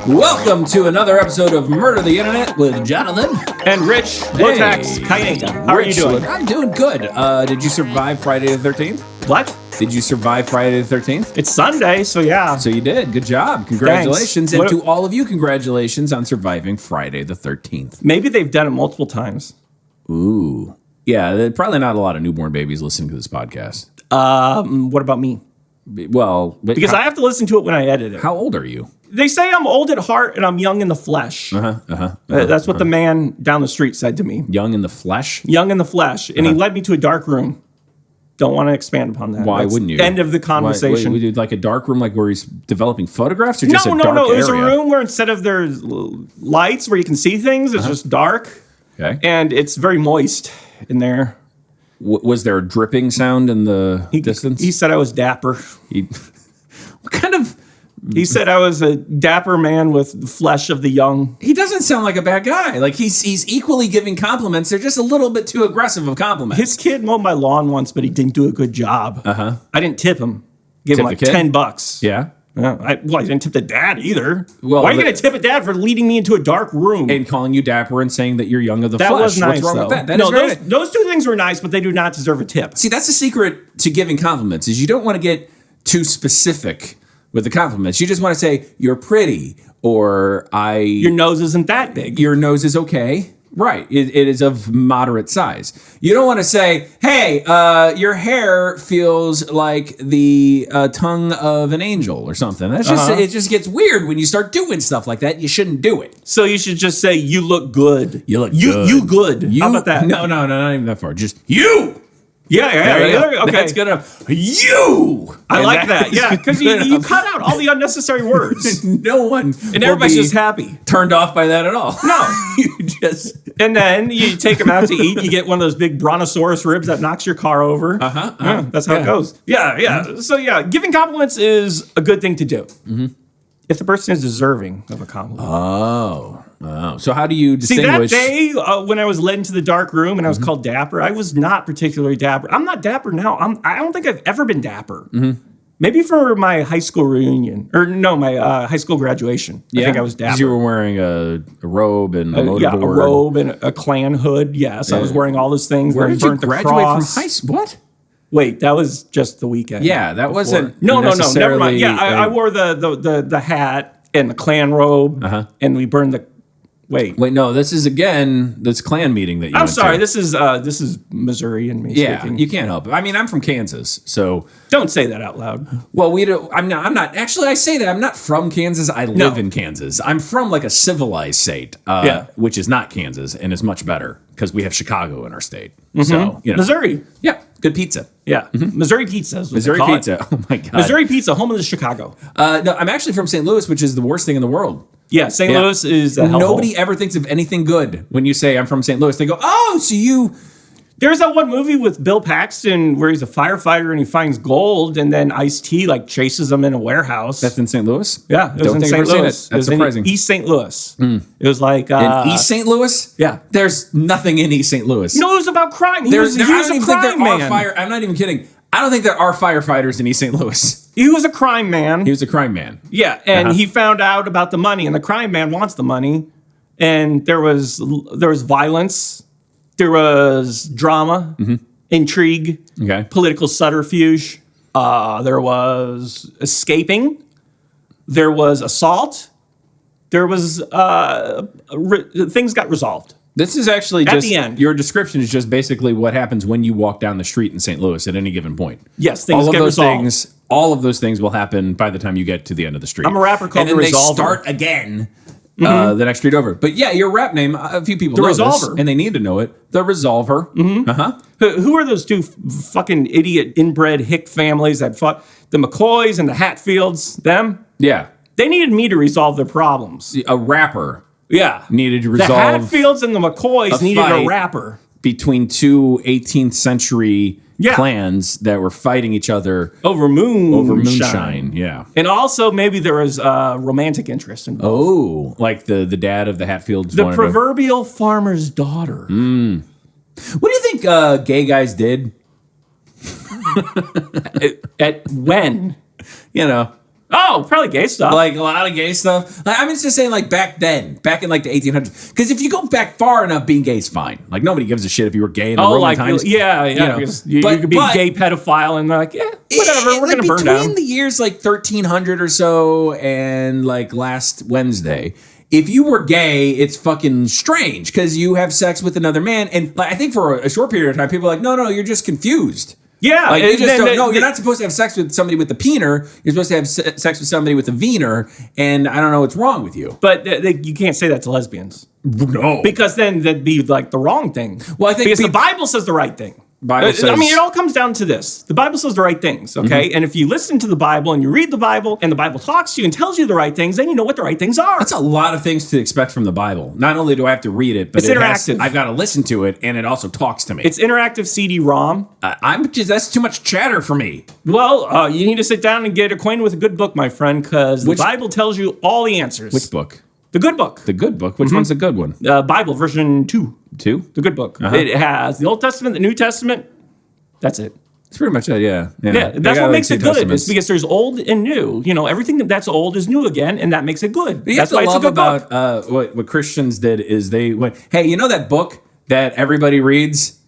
Welcome to another episode of Murder the Internet with Jonathan and Rich Lotax Kayega. How are you doing? I'm doing good. Did you survive Friday the 13th? What? Did you survive Friday the 13th? It's Sunday, so yeah. So you did. Good job. Congratulations. Thanks. And to all of you, congratulations on surviving Friday the 13th. Maybe they've done it multiple times. Ooh. Yeah, probably not a lot of newborn babies listening to this podcast. What about me? Well, because I have to listen to it when I edit it. How old are you? They say I'm old at heart and I'm young in the flesh. That's what the man down the street said to me. Young in the flesh? Young in the flesh. And he led me to a dark room. Don't want to expand upon that. Why wouldn't you? End of the conversation. We did like a dark room, like where he's developing photographs, or just a dark area? No. It was a room where instead of there's lights where you can see things, it's just dark. Okay. And it's very moist in there. Was there a dripping sound in the distance? He said I was dapper. What kind of... He said I was a dapper man with the flesh of the young. He doesn't sound like a bad guy. Like he's equally giving compliments. They're just a little bit too aggressive of compliments. His kid mowed my lawn once, but he didn't do a good job. I didn't tip him. Gave him like $10. Yeah. I didn't tip the dad either. Well, why are you going to tip a dad for leading me into a dark room? And calling you dapper and saying that you're young of the flesh. That was nice, What's wrong though. with that? Those two things were nice, but they do not deserve a tip. See, that's the secret to giving compliments, is you don't want to get too specific with the compliments. You just want to say, you're pretty, or your nose isn't that big. Your nose is okay. Right. It is of moderate size. You don't want to say, hey, your hair feels like the tongue of an angel or something. That's just it just gets weird when you start doing stuff like that. You shouldn't do it. So you should just say, you look good. You look good. You good. How about that? No, not even that far. Just you. Yeah. Okay. That's good enough. You. I like that. Yeah, because you cut out all the unnecessary words. No one. And everybody's just happy. Turned off by that at all. No. You just. And then you take them out to eat. You get one of those big brontosaurus ribs that knocks your car over. That's how it goes. Yeah. Mm-hmm. So, giving compliments is a good thing to do. Mm-hmm. If the person is deserving of a compliment. Oh. So how do you distinguish? See, that day when I was led into the dark room and I was called dapper, I was not particularly dapper. I'm not dapper now. I don't think I've ever been dapper. Mm-hmm. Maybe for my high school reunion. My high school graduation. I think I was dapper. You were wearing a robe and a motorboard. A robe and a Klan hood. Yes, I was wearing all those things. Where did you graduate from high school? What? Wait, that was just the weekend. Yeah, that wasn't. No, never mind. Yeah, I wore the hat and the Klan robe, and we burned the. Wait, no. This is this Klan meeting that you. I'm sorry. This is Missouri and me. Yeah, speaking. You can't help it. I mean, I'm from Kansas, so don't say that out loud. Well, we don't. I'm not. Actually, I say that I'm not from Kansas. I live in Kansas. I'm from like a civilized state, which is not Kansas, and is much better because we have Chicago in our state. Mm-hmm. So Missouri. Yeah, good pizza. Yeah, Missouri pizza. Missouri pizza. Oh my god. Missouri pizza, home of the Chicago. No, I'm actually from St. Louis, which is the worst thing in the world. Yeah, St. Louis is a hellhole. Nobody ever thinks of anything good when you say I'm from St. Louis. They go, oh, so you... There's that one movie with Bill Paxton where he's a firefighter and he finds gold and then Ice-T chases him in a warehouse. That's in St. Louis? Yeah, it was in St. Louis. That's surprising. In East St. Louis. It was like... in East St. Louis? Yeah. There's nothing in East St. Louis. No, it was about crime. He was a crime man. I'm not even kidding. I don't think there are firefighters in East St. Louis. He was a crime man. He was a crime man. Yeah, and he found out about the money, and the crime man wants the money, and there was violence, there was drama, intrigue, political subterfuge, there was escaping, there was assault, there was things got resolved. This is actually at the end. Your description is just basically what happens when you walk down the street in St. Louis at any given point. Yes, things get resolved. All of those things will happen by the time you get to the end of the street. I'm a rapper called The Resolver. And then they start again the next street over. But yeah, your rap name, a few people know this, and they need to know it. The Resolver. Mm-hmm. Who are those two fucking idiot inbred hick families that fought? The McCoys and the Hatfields? Them? Yeah. They needed me to resolve their problems. A rapper. Yeah. Needed to resolve. The Hatfields and the McCoys needed a rapper. Between two 18th century clans that were fighting each other over moonshine. Yeah. And also maybe there was romantic interest involved. Oh, like the dad of the Hatfields. The proverbial farmer's daughter. What do you think gay guys did? At when? You know. Oh, probably gay stuff. Like a lot of gay stuff. Like, I'm just saying, like back then, back in like the 1800s. Because if you go back far enough, being gay is fine. Like nobody gives a shit if you were gay in the Roman times. Yeah. You know. You could be a gay pedophile and they're like, yeah, whatever, we're like gonna burn down. Between the years like 1300 or so and like last Wednesday, if you were gay, it's fucking strange because you have sex with another man. And like, I think for a short period of time, people are like, no, you're just confused. Yeah, like you just don't know. You're not supposed to have sex with somebody with a peener. You're supposed to have sex with somebody with a wiener, and I don't know what's wrong with you. But you can't say that to lesbians. No, because then that'd be like the wrong thing. Well, I think because the Bible says the right thing. Bible says, I mean, it all comes down to this. The Bible says the right things, okay? Mm-hmm. And if you listen to the Bible and you read the Bible and the Bible talks to you and tells you the right things, then you know what the right things are. That's a lot of things to expect from the Bible. Not only do I have to read it, but it's interactive. I've got to listen to it, and it also talks to me. It's interactive CD-ROM. That's too much chatter for me. Well, you need to sit down and get acquainted with a good book, my friend, because the Bible tells you all the answers. Which book? The good book. The good book? Which one's the good one? Bible, version 2. 2? The good book. Uh-huh. It has the Old Testament, the New Testament. That's it. That's pretty much it, yeah. That's what makes it good. It's because there's old and new. You know, everything that's old is new again, and that makes it good. That's why it's a good book. What Christians did is they went, hey, you know that book that everybody reads?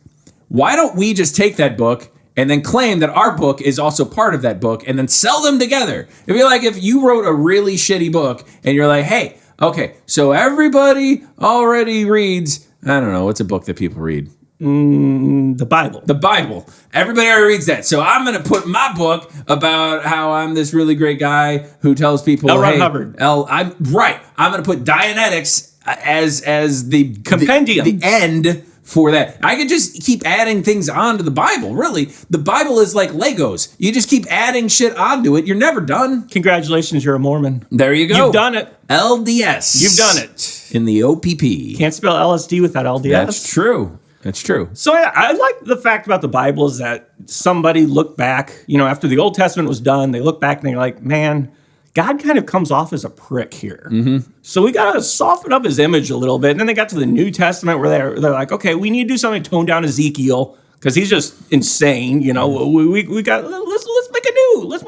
Why don't we just take that book and then claim that our book is also part of that book and then sell them together? It'd be like if you wrote a really shitty book and you're like, hey, okay, so everybody already reads, I don't know, what's a book that people read? The Bible. The Bible. Everybody already reads that. So I'm going to put my book about how I'm this really great guy who tells people, L. Ron Hubbard. I'm going to put Dianetics as the compendium, the end for that. I could just keep adding things onto the Bible. Really, the Bible is like Legos. You just keep adding shit onto it. You're never done. Congratulations, you're a Mormon. There you go. You've done it. LDS. You've done it. In the OPP. Can't spell LSD without LDS. That's true. That's true. So I like the fact about the Bible is that somebody looked back, you know, after the Old Testament was done, they look back and they're like, man, God kind of comes off as a prick here. Mm-hmm. So we got to soften up his image a little bit. And then they got to the New Testament where they're like, okay, we need to do something to tone down Ezekiel because he's just insane. You know, we got, let's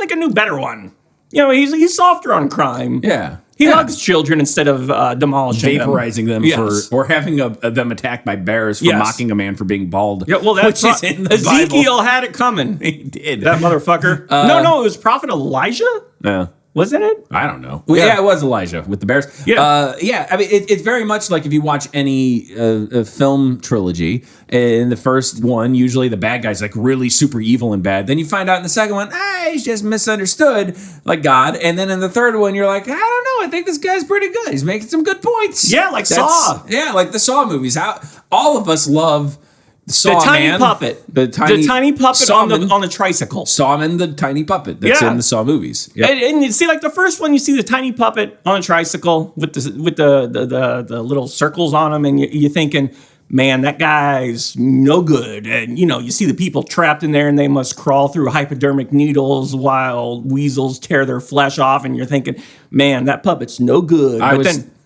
make a new better one. You know, he's softer on crime. Yeah. He hugs children instead of demolishing vaporizing them or having them attacked by bears for mocking a man for being bald. Yeah, well, that's in the Ezekiel Bible. had it coming. He did. That motherfucker. No, it was Prophet Elijah. Yeah. Wasn't it? I don't know. Well, yeah, it was Elijah with the bears. Yeah. I mean, it's very much like if you watch any film trilogy. In the first one, usually the bad guy's like really super evil and bad. Then you find out in the second one, he's just misunderstood like God. And then in the third one, you're like, I don't know. I think this guy's pretty good. He's making some good points. Yeah, like Saw. Yeah, like the Saw movies. How all of us love Saw the tiny Man, puppet. The tiny puppet on the tricycle. Sawman, the tiny puppet that's in the Saw movies. Yep. And you see, like the first one, you see the tiny puppet on a tricycle with the little circles on him, and you're thinking, man, that guy's no good. And, you know, you see the people trapped in there and they must crawl through hypodermic needles while weasels tear their flesh off. And you're thinking, man, that puppet's no good.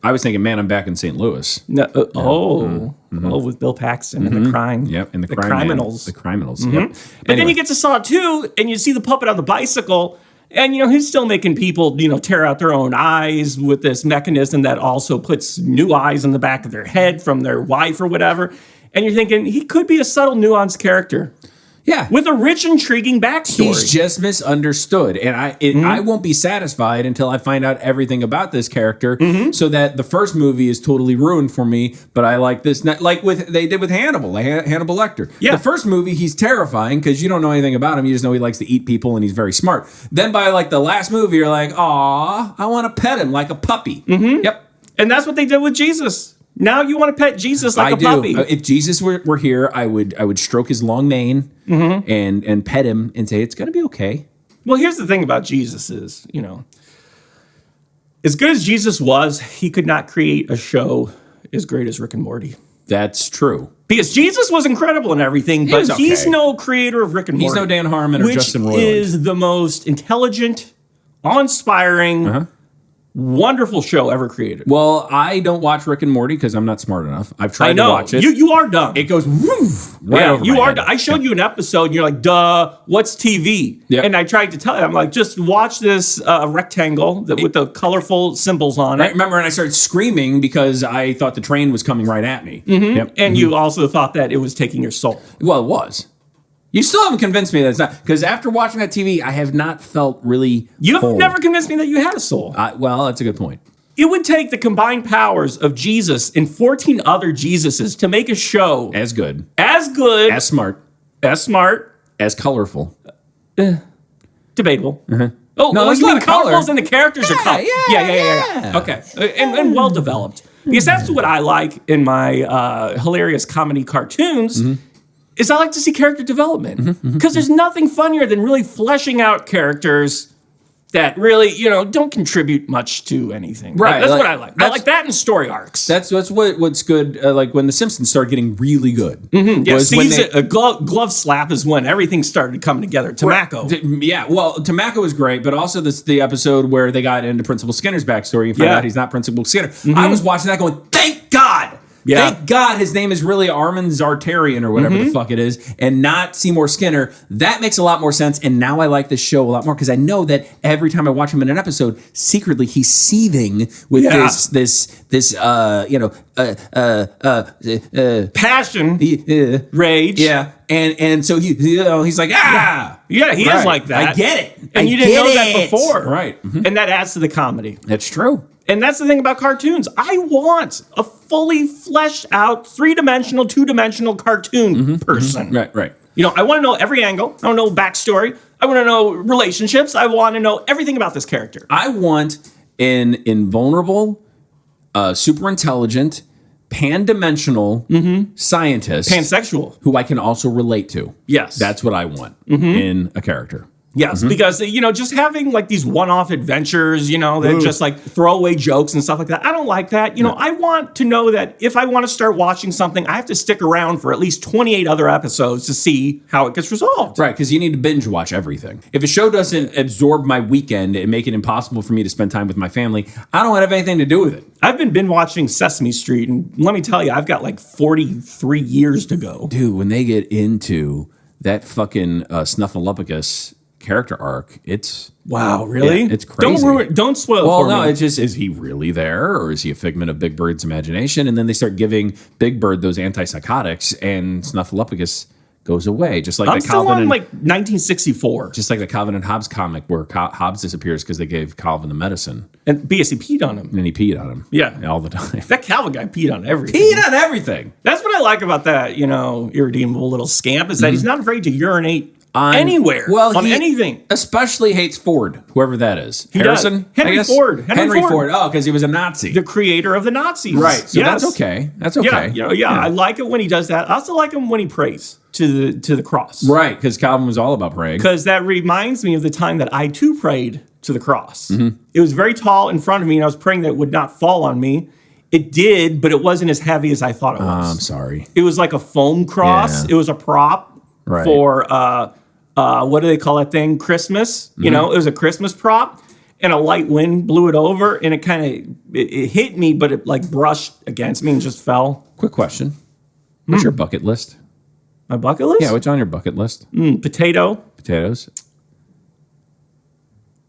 I was thinking, man, I'm back in St. Louis. No, with Bill Paxton and the crime. Yep, and the criminals. The criminals, Mm-hmm. yep. But then you get to Saw 2 and you see the puppet on the bicycle. And, you know, he's still making people, you know, tear out their own eyes with this mechanism that also puts new eyes in the back of their head from their wife or whatever. And you're thinking, he could be a subtle, nuanced character. Yeah. With a rich, intriguing backstory. He's just misunderstood. And I won't be satisfied until I find out everything about this character so that the first movie is totally ruined for me, but I like this. Like they did with Hannibal, Hannibal Lecter. Yeah. The first movie, he's terrifying because you don't know anything about him. You just know he likes to eat people and he's very smart. Then by like the last movie, you're like, aw, I want to pet him like a puppy. Mm-hmm. Yep. And that's what they did with Jesus. Now you want to pet Jesus like a puppy. If Jesus were here, I would stroke his long mane and pet him and say, it's going to be okay. Well, here's the thing about Jesus is, you know, as good as Jesus was, he could not create a show as great as Rick and Morty. That's true. Because Jesus was incredible and everything, but he's no creator of Rick and Morty. He's no Dan Harmon or Justin Roiland. Which is the most intelligent, awe-inspiring, wonderful show ever created. Well, I don't watch Rick and Morty because I'm not smart enough. I've tried to watch it. You are dumb. It goes woof, right over you my are. head. I showed you an episode, and you're like, "Duh, what's TV?" Yeah. And I tried to tell you, I'm like, "Just watch this rectangle with the colorful symbols on it." I remember, and I started screaming because I thought the train was coming right at me. Mm-hmm. Yep. And you also thought that it was taking your soul. Well, it was. You still haven't convinced me that it's not. Because after watching that TV, I have not felt really You've whole. never convinced me that you had a soul. Well, that's a good point. It would take the combined powers of Jesus and 14 other Jesuses to make a show As good. as good, As smart. As colorful. debatable. Uh-huh. Oh, No, no, there's you a lot mean of color. colorfuls and the characters are color. Yeah. Okay, and well developed. Because that's what I like in my hilarious comedy cartoons. Mm-hmm. Is I like to see character development. Because there's nothing funnier than really fleshing out characters that really, don't contribute much to anything. Right, That's like- what I like. I that's- like that in story arcs. What's good. Like when The Simpsons started getting really good. Yeah, was when a glove slap is when everything started coming together. Tomako. Yeah, well, Tomako was great, but also the episode where they got into Principal Skinner's backstory and found out he's not Principal Skinner. I was watching that going, thank God! Yeah. Thank God his name is really Armin Zartarian or whatever the fuck it is, and not Seymour Skinner. That makes a lot more sense, and now I like this show a lot more because I know that every time I watch him in an episode, secretly he's seething with this Passion, rage. Yeah, and so he's like Yeah, he is like that. I get it, And you didn't know that before, right? Mhm. And that adds to the comedy. That's true. And that's the thing about cartoons. I want a fully fleshed out, 3-dimensional, 2-dimensional cartoon person. Right. I want to know every angle. I want to know backstory. I want to know relationships. I want to know everything about this character. I want an invulnerable, super intelligent, pan-dimensional scientist, Pansexual. who I can also relate to. Yes. That's what I want in a character. Yes, because, just having like these one-off adventures, that just like throwaway jokes and stuff like that. I don't like that. I want to know that if I want to start watching something, I have to stick around for at least 28 other episodes to see how it gets resolved. Right, because you need to binge watch everything. If a show doesn't absorb my weekend and make it impossible for me to spend time with my family, I don't want to have anything to do with it. I've been binge watching Sesame Street, and let me tell you, I've got like 43 years to go. Dude, when they get into that fucking Snuffleupagus character arc, it's wow, really? Yeah, it's crazy. Don't spoil it well, for no, me. it's just, is he really there, or is he a figment of Big Bird's imagination? And then they start giving Big Bird those antipsychotics, and Snuffleupagus goes away, just like I'm the still Calvin on and like 1964. just like the Calvin and Hobbes comic where Hobbes disappears because they gave Calvin the medicine, And BSC peed on him. and he peed on him. Yeah. all the time. That Calvin guy peed on everything. Peed on everything. That's what I like about that, irredeemable little scamp, is that he's not afraid to urinate anywhere, on he anything. Especially hates Ford, whoever that is. does. Harrison? Henry I guess? Ford. Henry Ford. Oh, because he was a Nazi. The creator of the Nazis. Right. So Yes. that's okay. That's okay. Yeah, I like it when he does that. I also like him when he prays to the cross. Right, because Calvin was all about praying. Because that reminds me of the time that I too prayed to the cross. Mm-hmm. It was very tall in front of me, and I was praying that it would not fall on me. It did, but it wasn't as heavy as I thought it was. I'm sorry. It was like a foam cross. Yeah. It was a prop Right. for what do they call that thing? Christmas. Mm-hmm. It was a Christmas prop, and a light wind blew it over, and it kind of it hit me, but it like brushed against me and just fell. Quick question. What's your bucket list? My bucket list? Yeah, what's on your bucket list? Potato. Potatoes?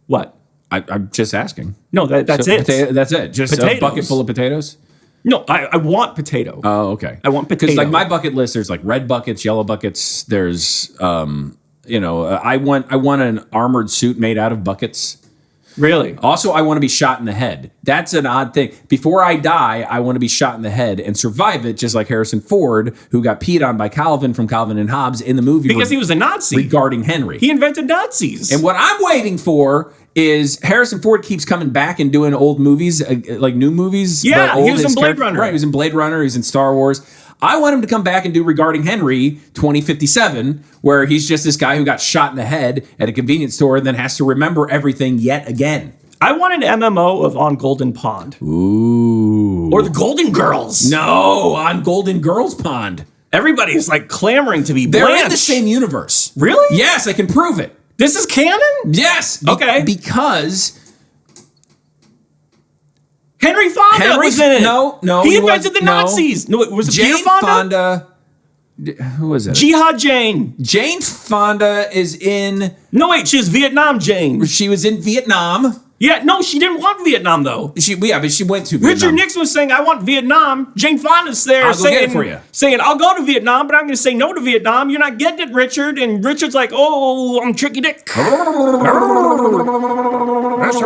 What? I'm just asking. No, that's So it. that's it. Just Potatoes. a bucket full of potatoes? No, I want potato. Oh, okay. I want Because potato. like my bucket list, there's like red buckets, yellow buckets. There's, I want an armored suit made out of buckets. Really? Also, I want to be shot in the head. That's an odd thing. Before I die, I want to be shot in the head and survive it, just like Harrison Ford, who got peed on by Calvin from Calvin and Hobbes in the movie Because he was a Nazi. regarding Henry. He invented Nazis. And what I'm waiting for is Harrison Ford keeps coming back and doing old movies, like new movies. Yeah, but old he was in his Blade character- Runner. Right, he was in Blade Runner. He's in Star Wars. I want him to come back and do Regarding Henry 2057, where he's just this guy who got shot in the head at a convenience store and then has to remember everything yet again. I want an MMO of On Golden Pond. Ooh. Or the Golden Girls. No, on Golden Girls Pond. Everybody's like clamoring to be They're Blanche. in the same universe. Really? Yes, I can prove it. This is canon? Yes. Okay. Because Henry Fonda was in it. No. He invented the Nazis. No, was it Jane Peter Fonda? Who was it? Jihad Jane. Jane Fonda is in... No, wait, she was Vietnam Jane. She was in Vietnam. Yeah, no, she didn't want Vietnam, though. But she went to Vietnam. Richard Nixon was saying, I want Vietnam. Jane Fonda's there I'll go get it for you. saying, I'll go to Vietnam, but I'm going to say no to Vietnam. You're not getting it, Richard. And Richard's like, oh, I'm Tricky Dick. Mr.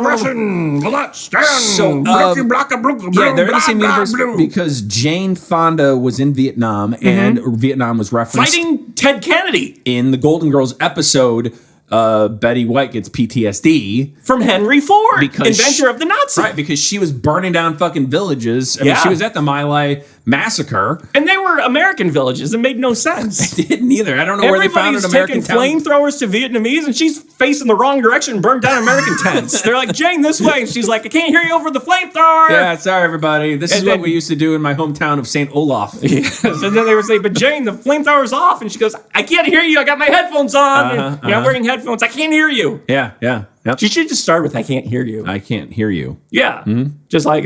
Russian will not stand. So, yeah, they're in the same universe because Jane Fonda was in Vietnam, and Vietnam was referenced... Fighting Ted Kennedy. In the Golden Girls episode... Betty White gets PTSD from Henry Ford, inventor of the Nazis. Right, because she was burning down fucking villages. I mean, she was at the My Lai massacre. And they were American villages. It made no sense. They didn't either. I don't know where they found an American town. Everybody's taking flamethrowers to Vietnamese, and she's facing the wrong direction and burned down American tents. They're like, Jane, this way. And she's like, I can't hear you over the flamethrower. Yeah, sorry, everybody. This is what we used to do in my hometown of St. Olaf. Yes, and then they would say, but Jane, the flamethrower's off. And she goes, I can't hear you. I got my headphones on. I'm wearing headphones. I can't hear you. Yeah. Yep. She should just start with, I can't hear you. I can't hear you. Yeah. Just like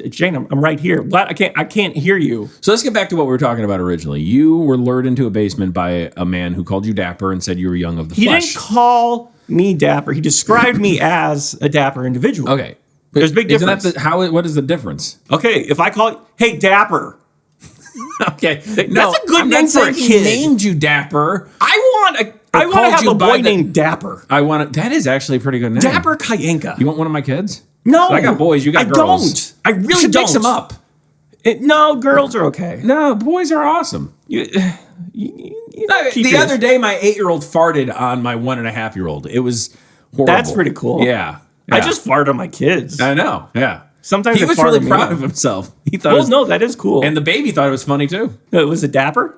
Jane, I'm right here. What? I can't hear you. So let's get back to what we were talking about originally. You were lured into a basement by a man who called you dapper and said you were young of the flesh. He didn't call me dapper. He described me as a dapper individual. Okay. There's a big difference. What is the difference? Okay, if I call hey, dapper. Okay. That's a good name for a kid. He named you dapper. I want to have a boy named Dapper. That is actually a pretty good name. Dapper Kayenka. You want one of my kids? No. So I got boys, you got girls. I really you should don't. mix them up. No, girls are okay. No, boys are awesome. The other day, my 8-year-old farted on my 1.5-year-old. It was horrible. That's pretty cool. Yeah. I just fart on my kids. I know. Yeah. Sometimes he was really proud of himself. He thought. No, that is cool. And the baby thought it was funny too. Was it Dapper?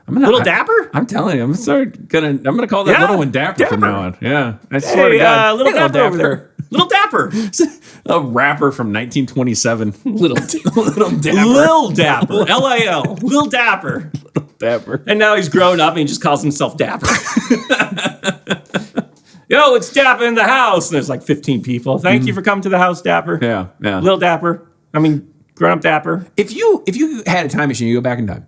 Little Dapper? I'm telling you, I'm gonna call that little one Dapper from now on. Yeah, I swear to God, little Dapper over there. Little Dapper, a rapper from 1927. Little Dapper, Lil Dapper, Lil, Lil Dapper, Little Dapper. And now he's grown up and he just calls himself Dapper. Yo, it's Dapper in the house. And there's like 15 people. Thank you for coming to the house, Dapper. Yeah. Lil Dapper. I mean, grown up Dapper. If you had a time machine, you go back in time,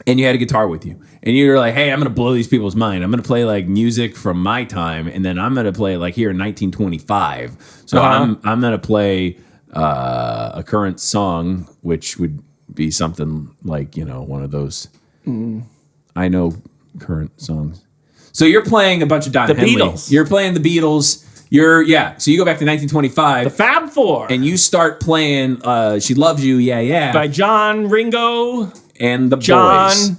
and you had a guitar with you, and you're like, hey, I'm gonna blow these people's mind. I'm gonna play like music from my time, and then I'm gonna play like here in 1925. So I'm gonna play a current song, which would be something like one of those. I know current songs. So you're playing a bunch of Don Henley. Beatles. You're playing the Beatles. So you go back to 1925. The Fab Four. And you start playing She Loves You, Yeah, Yeah. By John, Ringo, and the Boys.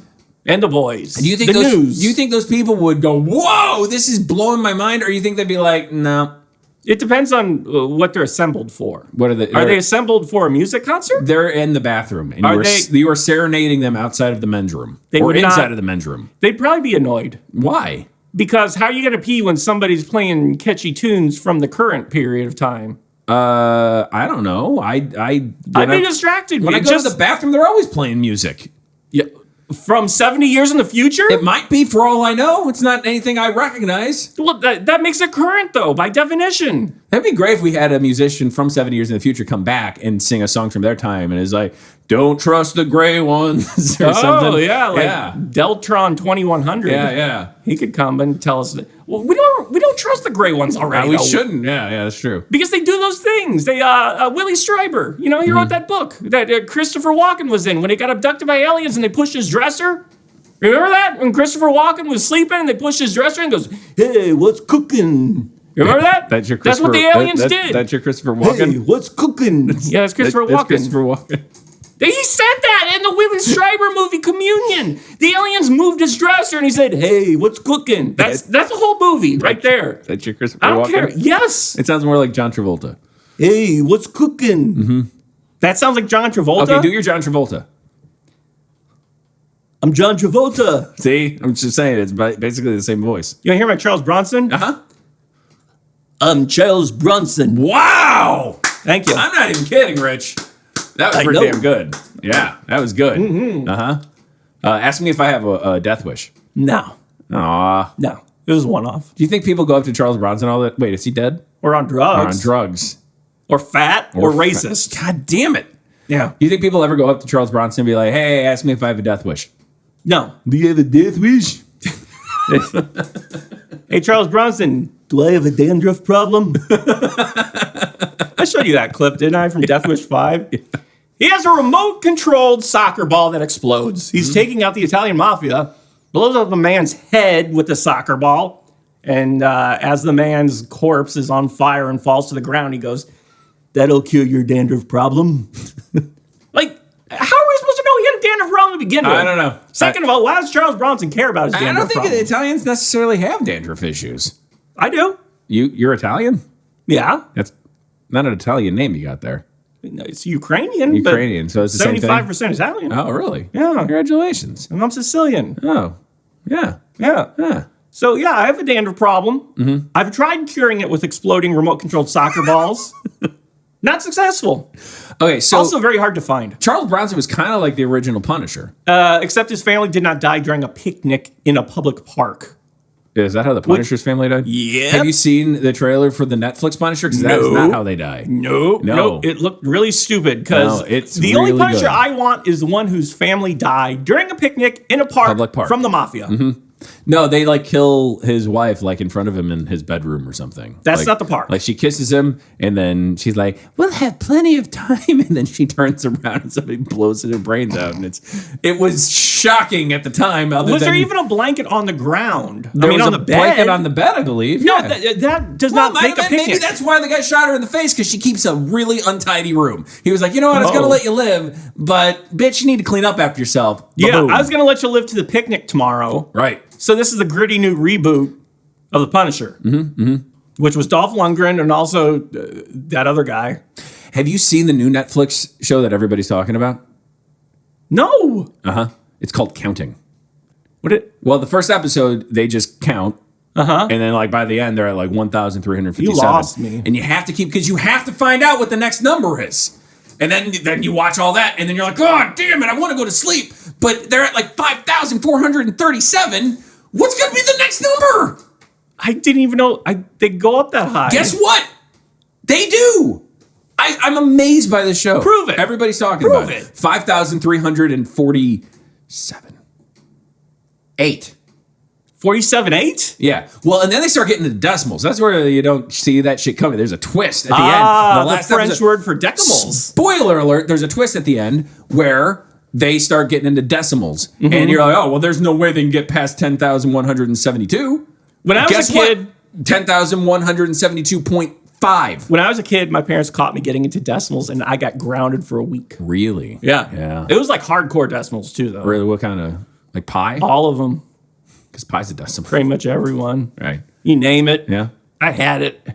And the Boys. Do you think Do you think those people would go, whoa, this is blowing my mind? Or you think they'd be like, no. It depends on what they're assembled for. What are they? Are they assembled for a music concert? They're in the bathroom, and you are serenading them outside of the men's room inside of the men's room. They'd probably be annoyed. Why? Because how are you going to pee when somebody's playing catchy tunes from the current period of time? I don't know. I'd be distracted. When I go to the bathroom, they're always playing music. Yeah. From 70 years in the future? It might be, for all I know. It's not anything I recognize. Well, that makes it current, though, by definition. That'd be great if we had a musician from 70 years in the future come back and sing a song from their time and is like, don't trust the gray ones or something. Oh, yeah, Deltron 2100. Yeah. He could come and tell us. Well, we don't trust the gray ones already. We shouldn't. Yeah, that's true. Because they do those things. They Willie Stryber, he wrote that book that Christopher Walken was in when he got abducted by aliens and they pushed his dresser. Remember that? When Christopher Walken was sleeping and they pushed his dresser and goes, hey, what's cooking? You remember that? That's what the aliens did. That's your Christopher Walken? Hey, what's cooking? Yeah, that's Christopher Walken. That's Christopher Walken. He said that in the Willie Stryber movie Communion. The aliens moved his dresser and he said, hey, what's cooking? That's the whole movie right there. That's your Christopher Walken? I don't care. Yes. It sounds more like John Travolta. Hey, what's cooking? Mm-hmm. That sounds like John Travolta? Okay, do your John Travolta. I'm John Travolta. See? I'm just saying, it's basically the same voice. You want to hear my Charles Bronson? Uh-huh. I'm Charles Bronson. Wow! Thank you. I'm not even kidding, Rich. That was pretty damn good. Yeah, that was good. Mm-hmm. Ask me if I have a death wish. No. Aw. No. It was one-off. Do you think people go up to Charles Bronson all that? Wait, is he dead? Or on drugs? Or on drugs. or fat or racist. God damn it. Yeah. You think people ever go up to Charles Bronson and be like, hey, ask me if I have a death wish? No. Do you have a death wish? Hey, Charles Bronson, do I have a dandruff problem? I showed you that clip, didn't I, from Deathwish 5? Yeah. He has a remote-controlled soccer ball that explodes. He's taking out the Italian mafia, blows up a man's head with the soccer ball, and as the man's corpse is on fire and falls to the ground, he goes, that'll cure your dandruff problem. Like, how are we supposed to know he had a dandruff problem to begin with? I don't know. Second of all, why does Charles Bronson care about his dandruff problem? I don't think Italians necessarily have dandruff issues. I do. You're Italian? Yeah. That's not an Italian name you got there. It's Ukrainian. Ukrainian, so it's the same thing? 75% Italian. Oh, really? Yeah. Congratulations. And I'm Sicilian. Oh, yeah. Yeah. Yeah. So, yeah, I have a dandruff problem. Mm-hmm. I've tried curing it with exploding remote-controlled soccer balls. Not successful. Okay, so... Also very hard to find. Charles Bronson was kind of like the original Punisher. Except his family did not die during a picnic in a public park. Is that how the Punisher's family died? Yeah. Have you seen the trailer for the Netflix Punisher? Because that is not how they die. No. It looked really stupid because the only Punisher I want is the one whose family died during a picnic in a park, from the mafia. Mm-hmm. No, they like kill his wife like in front of him in his bedroom or something. That's like, not the part. Like she kisses him and then she's like, "We'll have plenty of time," and then she turns around and somebody blows her brains out. And it was shocking at the time. Was there even a blanket on the ground? There was on a the bed. blanket on the bed, I believe. No, yeah. that does not make a picnic. Maybe that's why the guy shot her in the face, because she keeps a really untidy room. He was like, you know what, I was going to let you live, but bitch, you need to clean up after yourself. Yeah, I was going to let you live to the picnic tomorrow. Right. So this is the gritty new reboot of The Punisher, which was Dolph Lundgren and also that other guy. Have you seen the new Netflix show that everybody's talking about? No. Uh-huh. It's called Counting. Well, the first episode, they just count. And then, like, by the end, they're at, like, 1,357. You lost me. And you have to keep, because you have to find out what the next number is. And then you watch all that, and then you're like, God damn it, I want to go to sleep. But they're at, like, 5,437. What's going to be the next number? I didn't even know they go up that high. Guess what? They do. I'm amazed by this show. Prove it. Everybody's talking about it. 5,347. 8. 47.8? Yeah. Well, and then they start getting into decimals. That's where you don't see that shit coming. There's a twist at the end. The French word for decimals. Spoiler alert, there's a twist at the end where they start getting into decimals. And you're like, oh, well, there's no way they can get past 10,172. When I was a kid... 10,172.5. When I was a kid, my parents caught me getting into decimals, and I got grounded for a week. Really? Yeah. It was like hardcore decimals, too, though. Really? What kind of... Like pi? All of them. Because pi's a decimal. Pretty much everyone. Right. You name it. Yeah. I had it.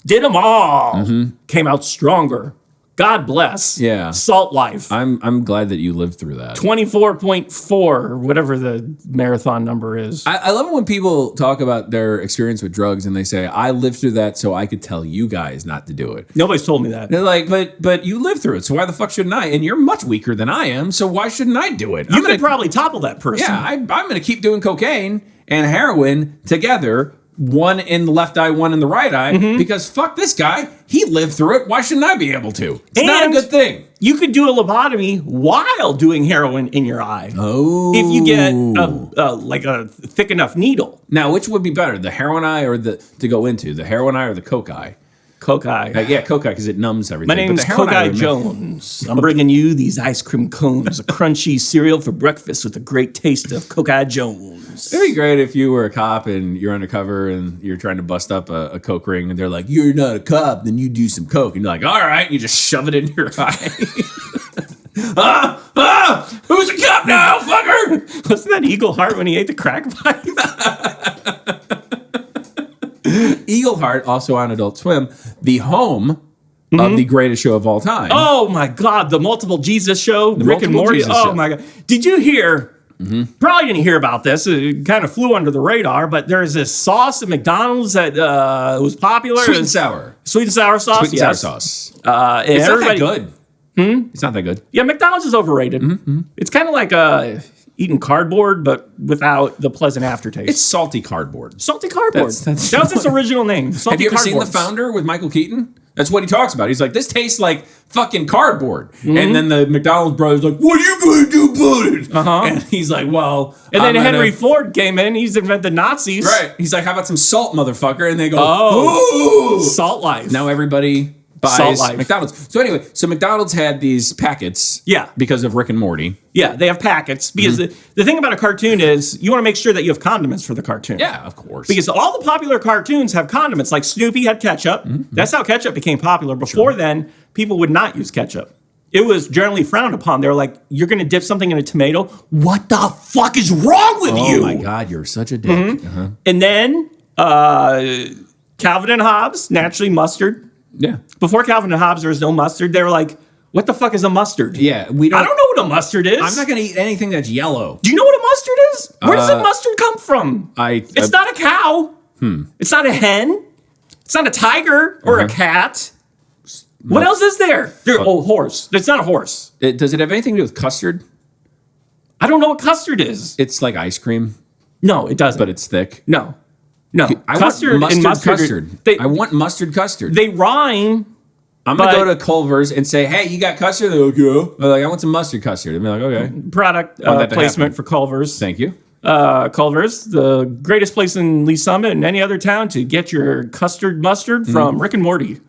Did them all. Came out stronger. God bless. Yeah. Salt life. I'm glad that you lived through that. 24.4, or whatever the marathon number is. I love it when people talk about their experience with drugs and they say, I lived through that so I could tell you guys not to do it. Nobody's told me that. They're like, but you lived through it, so why the fuck shouldn't I? And you're much weaker than I am, so why shouldn't I do it? You could probably topple that person. Yeah, I'm going to keep doing cocaine and heroin together, one in the left eye, one in the right eye, because fuck this guy. He lived through it. Why shouldn't I be able to? It's not a good thing. You could do a lobotomy while doing heroin in your eye. Oh. If you get a thick enough needle. Now, which would be better, the heroin eye or the heroin eye or the coke eye? Coke eye. Yeah, coke eye, because it numbs everything. My name's Coke Eye Jones. I'm bringing you these ice cream cones, a crunchy cereal for breakfast with a great taste of Coke Eye Jones. It'd be great if you were a cop and you're undercover and you're trying to bust up a coke ring and they're like, you're not a cop, then you do some coke. And you're like, all right, and you just shove it in your eye. Who's a cop now, fucker? Wasn't that Eagle Heart when he ate the crack pipe? Eagle Heart, also on Adult Swim, the home of the greatest show of all time. Oh my God, the Multiple Jesus show, Rick and Morty. Oh my God. Did you hear? Probably didn't hear about this. It kind of flew under the radar, but there's this sauce at McDonald's that was popular. Sweet and sour. Sweet and sour sauce? Sweet and sour sauce. It's not that good. It's not that good. Yeah, McDonald's is overrated. It's kind of like eating cardboard, but without the pleasant aftertaste. It's salty cardboard. Salty cardboard. That was its original name. Salty Have you ever seen Cardboards. The Founder with Michael Keaton? That's what he talks about. He's like, this tastes like fucking cardboard. And then the McDonald's brother's like, what are you going to do about it? And he's like, well. And then Henry Ford came in. He's invented Nazis. Right. He's like, how about some salt, motherfucker? And they go, oh, Salt Life. Now everybody buys McDonald's. So anyway, so McDonald's had these packets. Yeah. Because of Rick and Morty. Yeah, they have packets. Because the thing about a cartoon is you want to make sure that you have condiments for the cartoon. Yeah, of course. Because all the popular cartoons have condiments. Like Snoopy had ketchup. That's how ketchup became popular. Before then, people would not use ketchup. It was generally frowned upon. They were like, you're going to dip something in a tomato? What the fuck is wrong with you? Oh my God, you're such a dick. And then Calvin and Hobbes, naturally mustard. Yeah. Before Calvin and Hobbes, there was no mustard. They were like, what the fuck is a mustard? Yeah, I don't know what a mustard is. I'm not going to eat anything that's yellow. Do you know what a mustard is? Where does a mustard come from? It's not a cow. It's not a hen. It's not a tiger or a cat. What else is there? Horse. It's not a horse. Does it have anything to do with custard? I don't know what custard is. It's like ice cream. No, it doesn't. But it's thick. No. I want mustard custard. I want mustard custard. They rhyme. I'm going to go to Culver's and say, hey, you got custard? They're like, yeah. They're like, I want some mustard custard. I'd be like, okay. Product placement for Culver's. Thank you. Culver's, the greatest place in Lee Summit and any other town to get your custard mustard from Rick and Morty.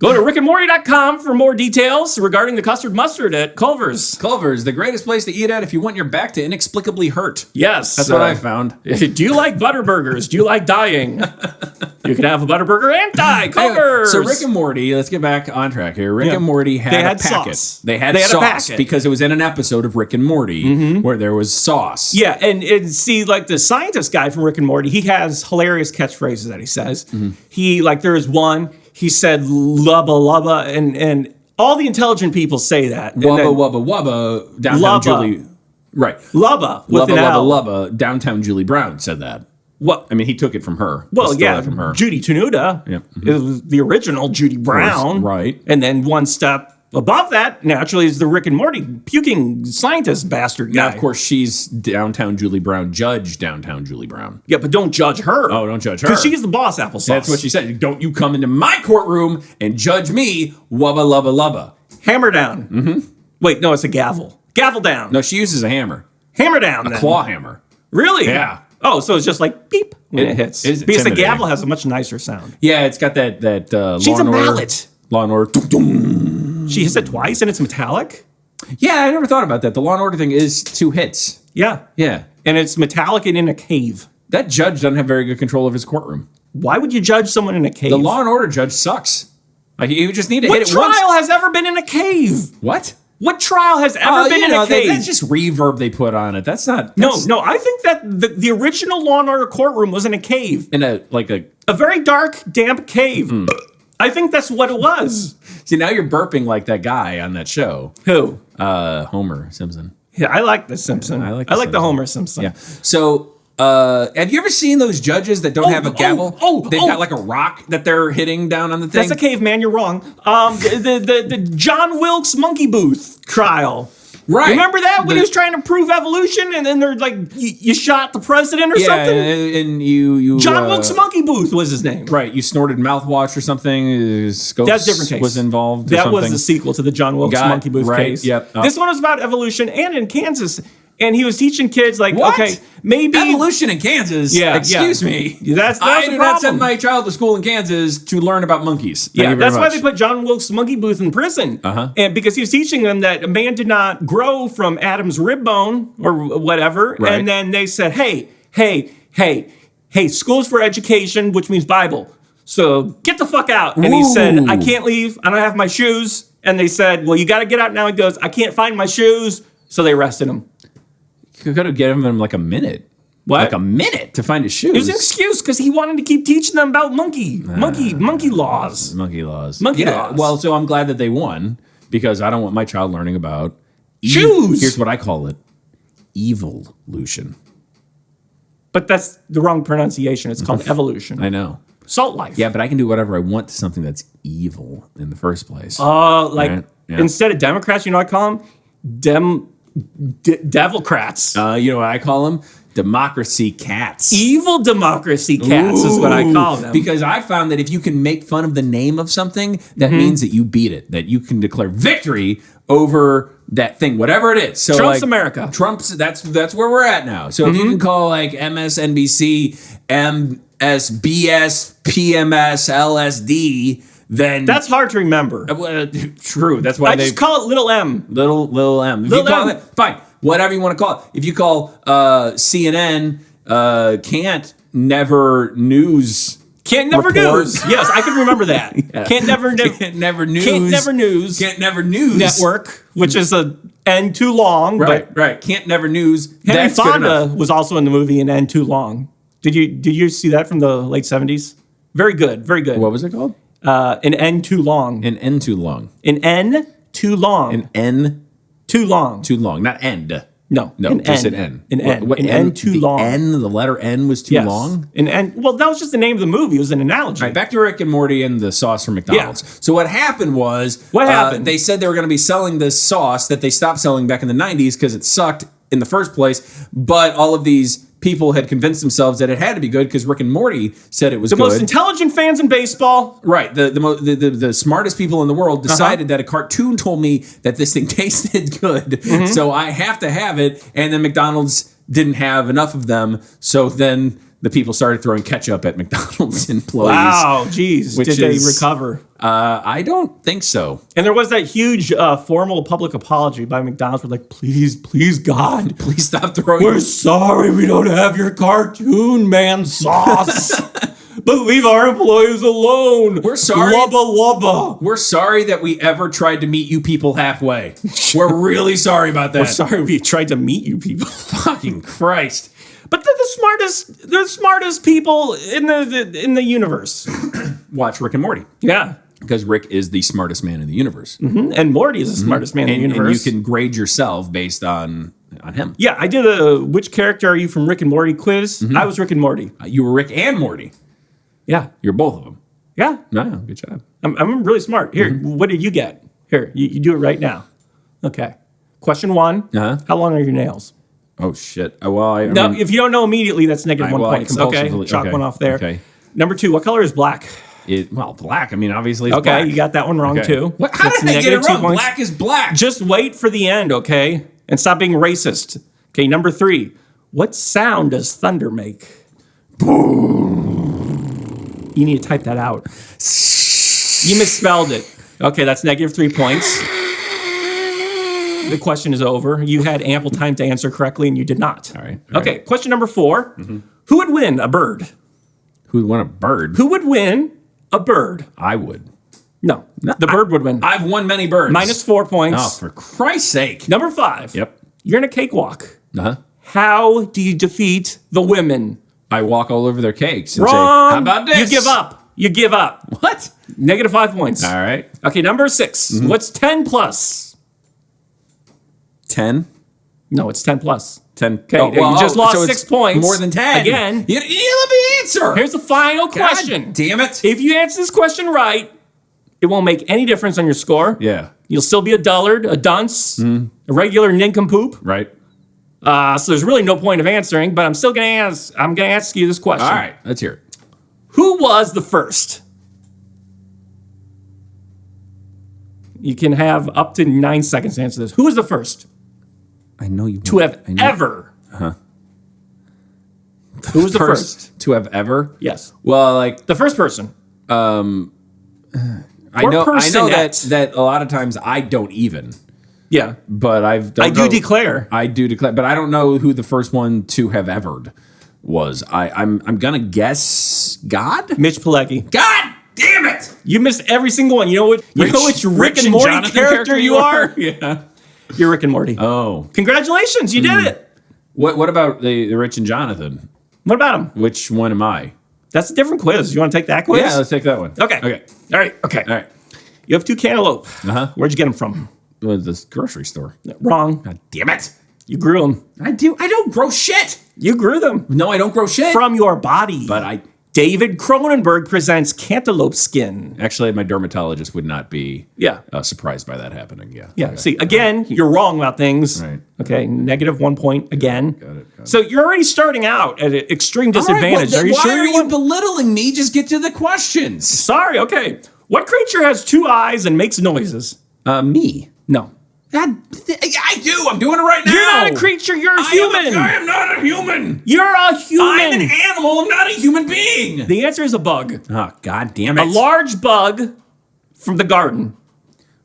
Go to rickandmorty.com for more details regarding the custard mustard at Culver's. Culver's, the greatest place to eat at if you want your back to inexplicably hurt. Yes. That's what I found. Do you like Butterburgers? Do you like dying? You can have a Butterburger and die. Culver's. Anyway, so Rick and Morty, let's get back on track here. Rick and Morty had a packet. Sauce. They had sauce because it was in an episode of Rick and Morty where there was sauce. Yeah, and see, like the scientist guy from Rick and Morty, he has hilarious catchphrases that he says. There is one. He said "lubba lubba," and all the intelligent people say that. Wubba wubba wubba. Downtown Julie. Right. Lubba with lubba an L. lubba lubba. Downtown Julie Brown said that. What? I mean, he took it from her. Well, yeah, from her. Judy Tenuta. Yeah. It was the original Judy Brown. Right. And then one step above that, naturally, is the Rick and Morty puking scientist bastard guy. Now, of course, she's Downtown Julie Brown, Judge Downtown Julie Brown. Yeah, but don't judge her. Oh, don't judge her. Because she's the boss, applesauce. That's what she said. Don't you come into my courtroom and judge me, wubba lubba lubba. Hammer down. Wait, no, it's a gavel. Gavel down. No, she uses a hammer. Hammer down, A claw hammer. Really? Yeah. Oh, so it's just like beep when it hits. Because the gavel has a much nicer sound. Yeah, it's got that she's a mallet. Law and Order. She hits it twice and it's metallic? Yeah, I never thought about that. The Law and Order thing is 2 hits. Yeah. Yeah. And it's metallic and in a cave. That judge doesn't have very good control of his courtroom. Why would you judge someone in a cave? The Law and Order judge sucks. Like, you just need to hit it once. What trial has ever been in a cave? What? What trial has ever been in a cave? That's just reverb they put on it. That's not... No, I think that the original Law and Order courtroom was in a cave. In a very dark, damp cave. I think that's what it was. See, now you're burping like that guy on that show. Who? Homer Simpson. Yeah, I like the Simpson. I like the Homer Simpson. Yeah. So, have you ever seen those judges that don't have a gavel? They've got like a rock that they're hitting down on the thing. That's a caveman. You're wrong. The John Wilkes monkey booth trial. Right. Remember that when he was trying to prove evolution, and then they're like, you shot the president or something? And you John Wilkes Monkey Booth was his name. Right. You snorted mouthwash or something. Scopes That's a different case. Was involved. That was the sequel to the John Wilkes Monkey Booth case. Yep. This one was about evolution and in Kansas. And he was teaching kids like, what? Okay, maybe evolution in Kansas. Yeah, excuse me. I do not send my child to school in Kansas to learn about monkeys. That's why they put John Wilkes Monkey Booth in prison. And because he was teaching them that a man did not grow from Adam's rib bone or whatever. Right. And then they said, hey, school's for education, which means Bible. So get the fuck out. And he said, I can't leave. I don't have my shoes. And they said, well, you got to get out now. He goes, I can't find my shoes. So they arrested him. You could have given him like a minute. What? Like a minute to find his shoes. It was an excuse because he wanted to keep teaching them about monkey laws. Monkey laws. Laws. Well, so I'm glad that they won because I don't want my child learning about shoes. Here's what I call it: evolution. But that's the wrong pronunciation. It's called evolution. I know. Salt life. Yeah, but I can do whatever I want to something that's evil in the first place. Instead of Democrats, you know what I call them? Devilcrats. You know what I call them? Democracy cats. Evil democracy cats is what I call them. Because I found that if you can make fun of the name of something, that means that you beat it, that you can declare victory over that thing, whatever it is. So Trump's America. That's where we're at now. So if you can call like MSNBC, MSBS, PMS, LSD, then that's hard to remember. True. That's why I just call it little M. Little M. If you call it, fine. Whatever you want to call it. If you call CNN Can't Never News. Can't Never News. Yes, I can remember that. Yeah. Can't Never News. Can't Never News. Can't Never News. Can't Never News. Network, which is a N too long. Right, right. Can't Never News. Henry Fonda was also in the movie An N Too Long. Did you see that from the late 70s? Very good. Very good. What was it called? An N Too Long. An N Too Long. An N Too Long. An N Too long. Too long. Not end. No, just an N. An N. What an N too long. The letter N was too long? An N. Well, that was just the name of the movie. It was an analogy. All right, back to Rick and Morty and the sauce from McDonald's. Yeah. So what happened was... What happened? They said they were going to be selling this sauce that they stopped selling back in the 90s because it sucked in the first place, but all of these people had convinced themselves that it had to be good because Rick and Morty said it was the good. most intelligent fans in baseball. Right. The smartest people in the world decided that a cartoon told me that this thing tasted good, so I have to have it. And then McDonald's didn't have enough of them, so then the people started throwing ketchup at McDonald's employees. Wow, geez. Did they recover? I don't think so. And there was that huge formal public apology by McDonald's. We're like, please, God. Please stop throwing. We're sorry we don't have your cartoon man sauce. But leave our employees alone. We're sorry. Lubba. We're sorry that we ever tried to meet you people halfway. We're really sorry about that. We're sorry we tried to meet you people. Fucking Christ. But they're the smartest people in the universe. Watch Rick and Morty. Yeah. Because Rick is the smartest man in the universe. And Morty is the smartest man in the universe. And you can grade yourself based on him. Yeah, I did a which character are you from Rick and Morty quiz. I was Rick and Morty. You were Rick and Morty. Yeah. You're both of them. Yeah. No, good job. I'm really smart. Here, what did you get? Here, you do it right now. Okay. Question 1. How long are your nails? Oh, shit. Well, if you don't know immediately, that's negative 1 point. Okay, chalk one off there. Okay. Number 2, what color is black? Black. I mean, obviously it's black. Okay, you got that one wrong too. How did I get it wrong? Black is black. Just wait for the end, okay? And stop being racist. Okay, number 3, what sound does thunder make? Boom. You need to type that out. You misspelled it. Okay, that's negative 3 points. The question is over. You had ample time to answer correctly, and you did not. All right. Okay, question number 4. Who would win a bird? Who would win a bird? Who would win a bird? I would. No, the bird would win. I've won many birds. Minus 4 points. Oh, for Christ's sake. Number 5. Yep. You're in a cakewalk. Uh-huh. How do you defeat the women? I walk all over their cakes and Wrong. say, how about this? You give up. What? Negative 5 points. All right. Okay, number 6. What's 10 plus? 10? No, it's 10 plus. 10. Okay, you just lost 6 points. More than 10. Again. You let me answer. Here's the final question. Damn it. If you answer this question right, it won't make any difference on your score. Yeah. You'll still be a dullard, a dunce, a regular nincompoop. Right. So there's really no point of answering, but I'm still going to ask you this question. All right, let's hear it. Who was the first? You can have up to 9 seconds to answer this. Who was the first? I know you to have ever. Who was the first to have ever? Yes. Well, like the first person. I know that a lot of times I don't even. Yeah. But I do declare, but I don't know who the first one to have evered was. I'm gonna guess God? Mitch Pileggi. God damn it! You missed every single one. You know which Rick and Morty character you are? Yeah. You're Rick and Morty. Oh. Congratulations, you did it. What about the Rich and Jonathan? What about him? Which one am I? That's a different quiz. You want to take that quiz? Yeah, let's take that one. Okay. All right. You have 2 cantaloupe. Where'd you get them from? The grocery store. Wrong. God damn it. You grew them. I don't grow shit. You grew them. No, I don't grow shit. From your body. But David Cronenberg presents Cantaloupe Skin. Actually, my dermatologist would not be Yeah. surprised by that happening. Yeah. Yeah. Okay. See, again, you're wrong about things. Right. Okay. Negative 1 point again. Got it. So you're already starting out at an extreme All right, disadvantage. well, Are you why sure are you you want? belittling me? Just get to the questions. Sorry. Okay. What creature has 2 eyes and makes noises? Me. No. God, I do. I'm doing it right now. You're not a creature. You're a human. I am not a human. You're a human. I'm an animal. I'm not a human being. The answer is a bug. Oh, God damn it. A large bug from the garden.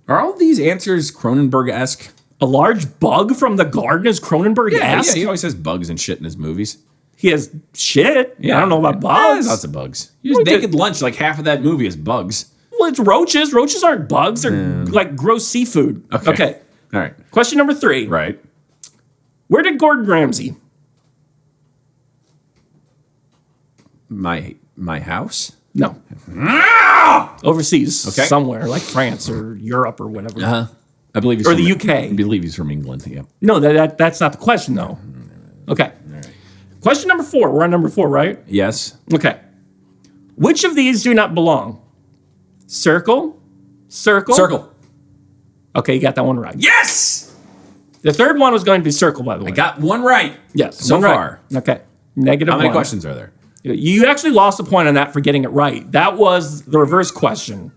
Are all these answers Cronenberg-esque? A large bug from the garden is Cronenberg-esque? Yeah, he always has bugs and shit in his movies. He has shit. Yeah. I don't know about bugs. Lots of bugs. Just Naked Lunch, like half of that movie is bugs. Well, it's roaches. Roaches aren't bugs. They're like gross seafood. Okay. All right. Question number 3. Right. Where did Gordon Ramsay? My house? No. Ah! Overseas. Okay. Somewhere like France or Europe or whatever. I believe he's Or from the UK. I believe he's from England. Yeah. No, that's not the question though. Okay. Question number 4. We're on number 4, right? Yes. Okay. Which of these do not belong? Circle? Circle. Okay, you got that one right. Yes! The third one was going to be circle, by the way. I got one right. Yes. So one right. far. Okay. Negative How many 1. questions are there? You actually lost a point on that for getting it right. That was the reverse question.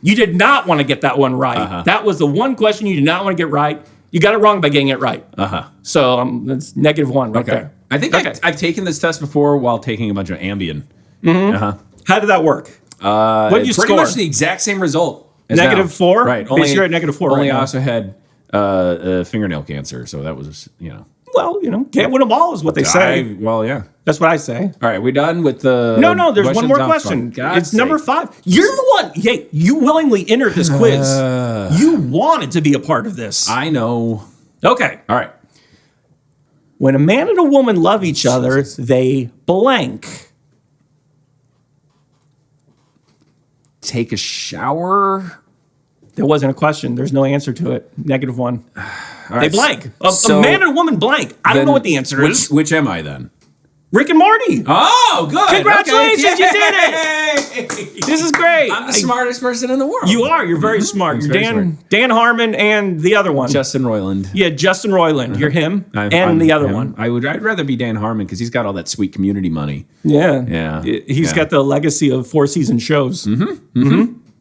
You did not want to get that one right. That was the one question you did not want to get right. You got it wrong by getting it right. So that's negative 1 right there. I think I've taken this test before while taking a bunch of Ambien. How did that work? What did you Pretty score? much the exact same result. as Negative now. 4? Right. Basically you're at negative 4 Only right I now. also had fingernail cancer, so that was, Well, can't win them all is what they say. Well, yeah. That's what I say. All right, we done with the No, there's one questions? more Oh, question. for God's It's number sake. 5. You're the one. Hey, you willingly entered this quiz. You wanted to be a part of this. I know. Okay. All right. When a man and a woman love each other, they blank. Take a shower. There wasn't a question. There's no answer to it. Negative 1. All They right, blank. so a man and a woman blank. I don't know what the answer is. Which am I then? Rick and Morty. Oh, good. Congratulations, Okay. you did it. This is great. I'm the smartest person in the world. You are. You're very smart. You're very smart. Dan Harmon and the other one. Justin Roiland. Yeah, Justin Roiland. You're him. I'm the other him. one. I'd rather be Dan Harmon because he's got all that sweet community money. Yeah. Yeah. He's got the legacy of 4-season shows.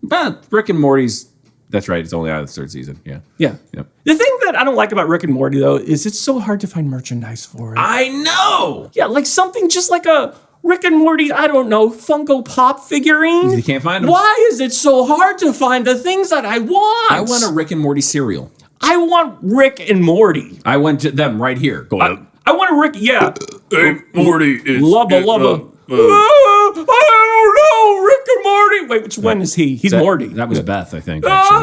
But Rick and Morty's. That's right. It's only out of the 3rd season. Yeah. Yeah. Yep. The thing that I don't like about Rick and Morty, though, is it's so hard to find merchandise for it. I know. Yeah, like something just like a Rick and Morty, I don't know, Funko Pop figurine. You can't find them. Why is it so hard to find the things that I want? I want a Rick and Morty cereal. I want Rick and Morty. I went to them right here. Go ahead. I want a Rick, yeah. Hey, Morty is... Lubba. I don't know, Rick and Morty. Wait, which one is he? He's Morty. That was Beth, I think, actually.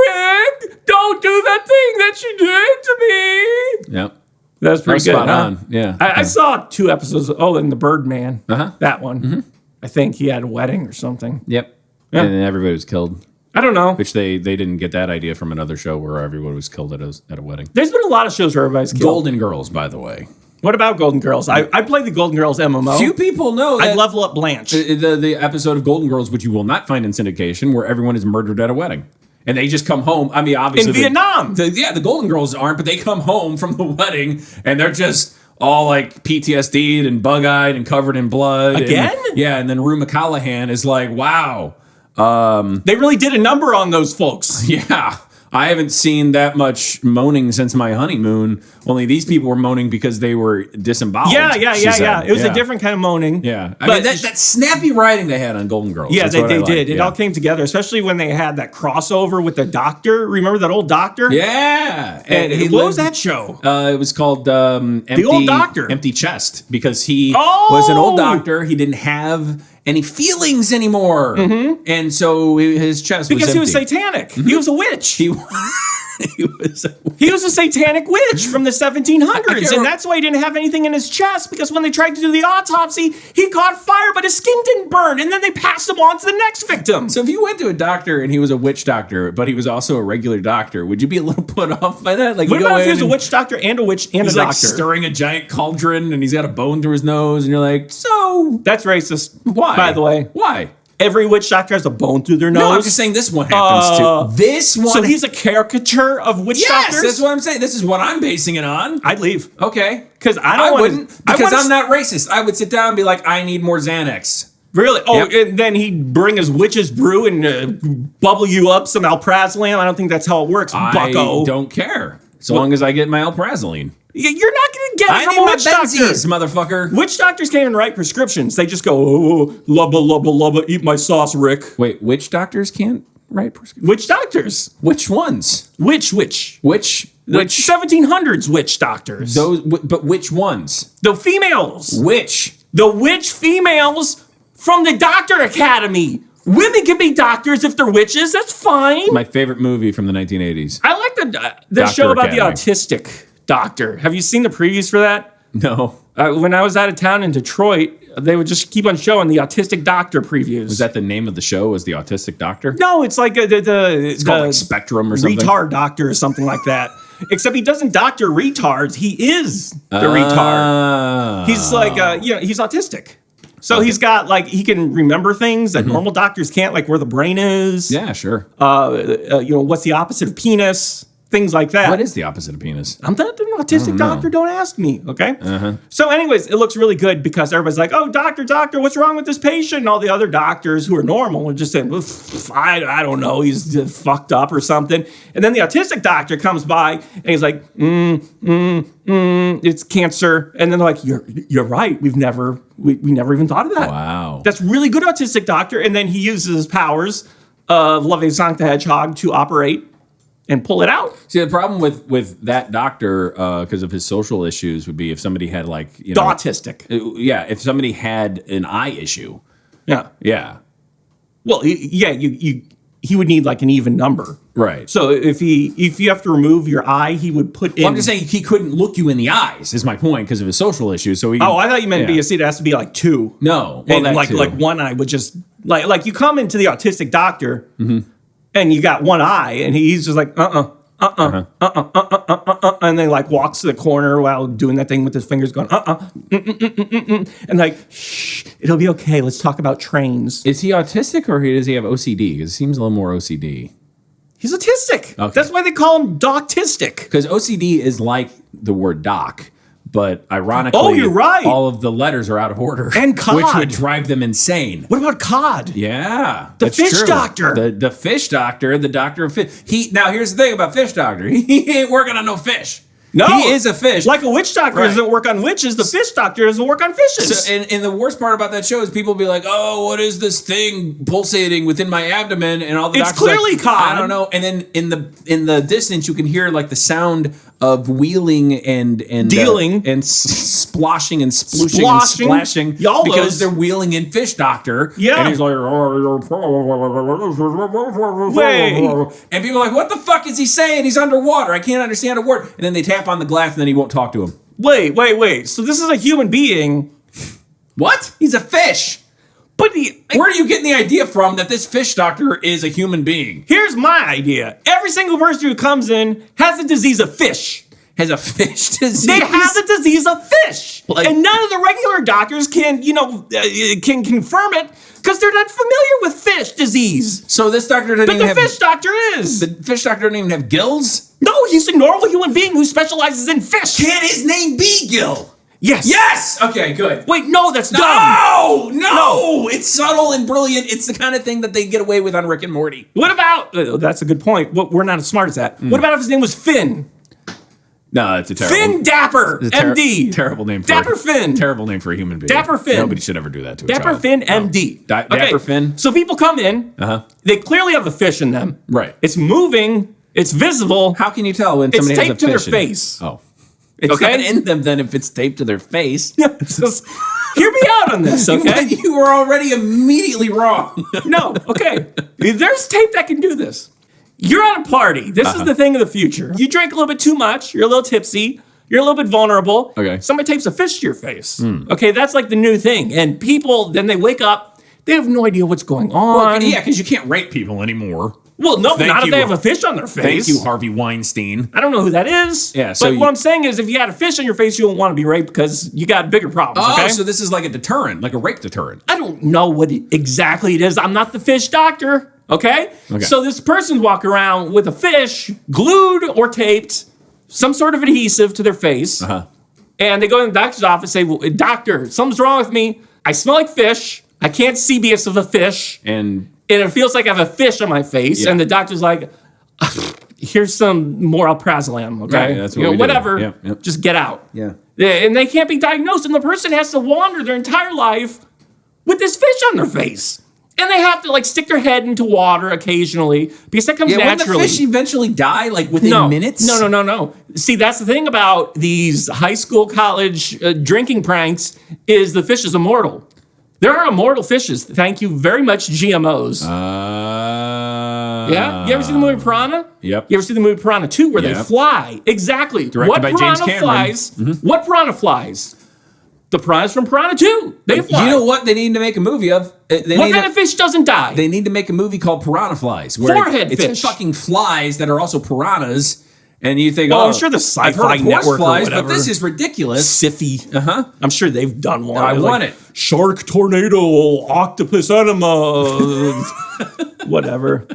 Rick, don't do that thing that you did to me. Yep. That's pretty good, spot huh? on. Yeah. I saw 2 episodes. And the Birdman. That one. I think he had a wedding or something. Yep. Yeah. And then everybody was killed. I don't know. Which they didn't get that idea from another show where everyone was killed at a wedding. There's been a lot of shows where everybody's killed. Golden Girls, by the way. What about Golden Girls? I played the Golden Girls MMO. Few people know that I'd level up Blanche. the episode of Golden Girls, which you will not find in syndication, where everyone is murdered at a wedding. And they just come home. I mean, obviously. In Vietnam. The Golden Girls aren't, but they come home from the wedding and they're just all like PTSD'd and bug-eyed and covered in blood. Again? And then Rue McCallaghan is like, wow. They really did a number on those folks. Yeah. I haven't seen that much moaning since my honeymoon. Only these people were moaning because they were disemboweled. Yeah. she said. It was a different kind of moaning. Yeah. I But mean, that snappy writing they had on Golden Girls. Yeah, that's they what I did. liked. It all came together, especially when they had that crossover with the doctor. Remember that old doctor? Yeah. And what was that show? It was called Empty, Old Doctor. Empty Chest, because he was an old doctor. He didn't have any feelings anymore. And so his chest Because was he was empty. satanic. He was a witch. He was a satanic witch from the 1700s, and that's why he didn't have anything in his chest, because when they tried to do the autopsy, he caught fire, but his skin didn't burn, and then they passed him on to the next victim. So if you went to a doctor and he was a witch doctor, but he was also a regular doctor, would you be a little put off by that? Like, what about if he was a witch doctor and a witch and a doctor? He's like stirring a giant cauldron, and he's got a bone through his nose, and you're like, so... That's racist. Why? By the way. Why? Every witch doctor has a bone through their nose. No, I'm just saying this one happens too. This one... So he's a caricature of witch doctors? Yes, that's what I'm saying. This is what I'm basing it on. I'd leave. Okay. Because I wouldn't. Because I'm not racist. I would sit down and be like, I need more Xanax. Really? Oh, yep. And then he'd bring his witch's brew and bubble you up some alprazolam? I don't think that's how it works, bucko. I don't care. So long as I get my alprazoline. You're not going to get it from a witch doctor. Motherfucker. Witch doctors can't even write prescriptions. They just go, oh, lubba, lubba, lubba, eat my sauce, Rick. Wait, witch doctors can't write prescriptions? Witch doctors. Which ones? Which? The 1700s witch doctors. But which ones? The females. Which? The witch females from the Doctor Academy. Women can be doctors if they're witches. That's fine. My favorite movie from the 1980s. I like the show about the autistic doctor. Have you seen the previews for that? No. When I was out of town in Detroit, they would just keep on showing the autistic doctor previews. Was that the name of the show? Was the autistic doctor? No, it's like it's called like Spectrum or something. Retard doctor or something like that. Except he doesn't doctor retards. He is the retard. He's like, he's autistic. So he's got, like, he can remember things that normal doctors can't, like where the brain is. Yeah, sure. What's the opposite of penis? Things like that. What is the opposite of penis? I'm not an autistic doctor. Don't ask me, okay? So anyways, it looks really good because everybody's like, oh, doctor, what's wrong with this patient? And all the other doctors who are normal are just saying, well, I don't know, he's fucked up or something. And then the autistic doctor comes by and he's like, it's cancer. And then they're like, you're right. We never even thought of that. Wow. That's really good, autistic doctor. And then he uses his powers of loving Sonic the Hedgehog to operate and pull it out. See, the problem with that doctor, because of his social issues, would be if somebody had autistic. If somebody had an eye issue. Yeah. Well, he would need like an even number. Right. So if you have to remove your eye, he would put in... Well, I'm just saying he couldn't look you in the eyes, is my point, because of his social issues. So I thought you meant it has to be like two. No. Well, and like one eye would just... Like you come into the autistic doctor... And you got one eye, and he's just like, and then like walks to the corner while doing that thing with his fingers going, and like, shh, it'll be okay. Let's talk about trains. Is he autistic or does he have OCD? Because it seems a little more OCD. He's autistic. Okay. That's why they call him doctistic. Because OCD is like the word doc. But ironically, you're right. All of the letters are out of order. And cod. Which would drive them insane. What about cod? Yeah. The fish doctor. The fish doctor, the doctor of fish. Now, here's the thing about fish doctor. He ain't working on no fish. No. He is a fish. Like a witch doctor doesn't work on witches, the fish doctor doesn't work on fishes. So, and the worst part about that show is people be like, oh, what is this thing pulsating within my abdomen? And all the doctors clearly like, cod. I don't know. And then in the distance, you can hear like the sound of wheeling and dealing and splashing and splooshing and splashing because they're wheeling in fish doctor. Yeah. And he's like, wait. And people are like, what the fuck is he saying? He's underwater. I can't understand a word. And then they tap on the glass and then he won't talk to him. Wait. So this is a human being. What? He's a fish. But where are you getting the idea from that this fish doctor is a human being? Here's my idea. Every single person who comes in has the disease of fish. Has a fish disease? They have the disease of fish. And none of the regular doctors can confirm it because they're not familiar with fish disease. So this doctor doesn't even have... But the fish doctor is. The fish doctor doesn't even have gills? No, he's a normal human being who specializes in fish. Can his name be Gil? Yes. Yes! Okay, good. Wait, no, that's dumb. No! It's subtle and brilliant. It's the kind of thing that they get away with on Rick and Morty. What about... that's a good point. We're not as smart as that. What about if his name was Finn? No, it's a terrible... Finn Dapper, MD. Terrible name for Dapper Finn. Terrible name for a human being. Dapper Finn. Nobody should ever do that to a Dapper child. Finn, MD. Dapper Finn. So people come in. They clearly have a fish in them. Right. It's moving. It's visible. How can you tell when somebody has a fish? It's taped to their face. Oh. It's not in them then if it's taped to their face. Hear me out on this, okay? You were already immediately wrong. No, okay. There's tape that can do this. You're at a party. This is the thing of the future. You drink a little bit too much. You're a little tipsy. You're a little bit vulnerable. Okay. Somebody tapes a fish to your face. Okay, that's like the new thing. And people, then they wake up. They have no idea what's going on. Well, yeah, because you can't rape people anymore. Well, no, not if they have a fish on their face. Thank you, Harvey Weinstein. I don't know who that is. Yeah, so but what I'm saying is if you had a fish on your face, you don't want to be raped because you got bigger problems, Oh, okay? so this is like a deterrent, like a rape deterrent. I don't know what exactly it is. I'm not the fish doctor, okay? So this person's walking around with a fish glued or taped, some sort of adhesive to their face, and they go in the doctor's office and say, well, doctor, something's wrong with me. I smell like fish. I can't see because of a fish. And it feels like I have a fish on my face. Yeah. And the doctor's like, here's some more alprazolam, okay? Right, that's what we whatever. do. Yep. Just get out. Yeah. And they can't be diagnosed. And the person has to wander their entire life with this fish on their face. And they have to like stick their head into water occasionally because that comes naturally. Wouldn't the fish eventually die like within minutes? No. See, that's the thing about these high school, college drinking pranks is the fish is immortal. There are immortal fishes. Thank you very much, GMOs. Yeah? You ever see the movie Piranha? Yep. You ever see the movie Piranha 2 where they fly? Exactly. Directed by James Cameron. Flies? What piranha flies? The piranhas from Piranha 2. They fly. You know what they need to make a movie of? What kind of fish doesn't die? They need to make a movie called Piranha Flies. Where Forehead it's fish. fucking flies that are also piranhas. And you think, I'm sure the Sci-Fi Network flies, or whatever. but this is ridiculous. Siffy. I'm sure they've done one. I want it. Shark, tornado, octopus, enema, whatever.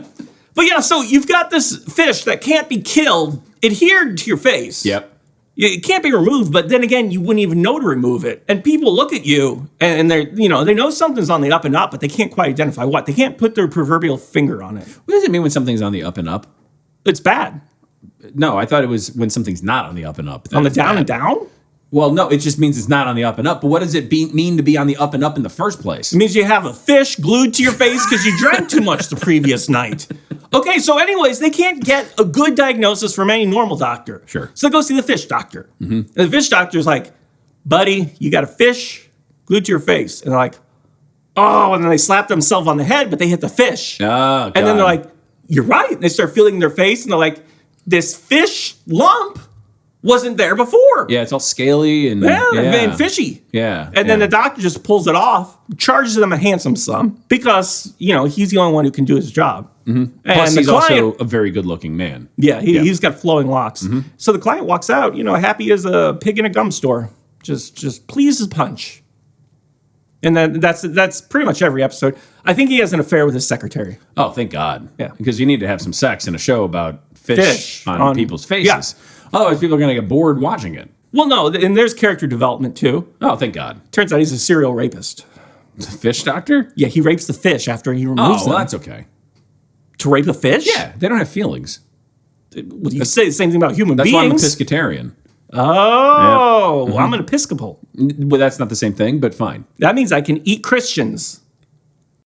But yeah, so you've got this fish that can't be killed adhered to your face. Yep. It can't be removed, but then again, you wouldn't even know to remove it. And people look at you and they're, they know something's on the up and up, but they can't quite identify what. They can't put their proverbial finger on it. What does it mean when something's on the up and up? It's bad. No, I thought it was when something's not on the up and up. On the down and down? Well, no, it just means it's not on the up and up. But what does it mean to be on the up and up in the first place? It means you have a fish glued to your face because you drank too much the previous night. Okay, so anyways, they can't get a good diagnosis from any normal doctor. Sure. So they go see the fish doctor. And the fish doctor's like, buddy, you got a fish glued to your face. And they're like, oh, and then they slap themselves on the head, but they hit the fish. Oh, God. And then they're like, you're right. And they start feeling their face, and they're like, this fish lump wasn't there before. Yeah, it's all scaly and and fishy. Yeah. And then the doctor just pulls it off, charges them a handsome sum because, he's the only one who can do his job. And plus, he's client, also a very good-looking man. Yeah, he's got flowing locks. So the client walks out, happy as a pig in a gum store. Just please as punch. And then that's pretty much every episode. I think he has an affair with his secretary. Oh, thank God. Yeah. Because you need to have some sex in a show about fish on people's faces. Yeah. Otherwise, people are going to get bored watching it. Well, no, and there's character development, too. Oh, thank God. Turns out he's a serial rapist. The fish doctor? Yeah, he rapes the fish after he removes them. Oh, that's okay. To rape a fish? Yeah, they don't have feelings. Well, you say the same thing about human beings. That's why I'm a pescatarian. Oh, I'm an Episcopal. Well, that's not the same thing, but fine. That means I can eat Christians.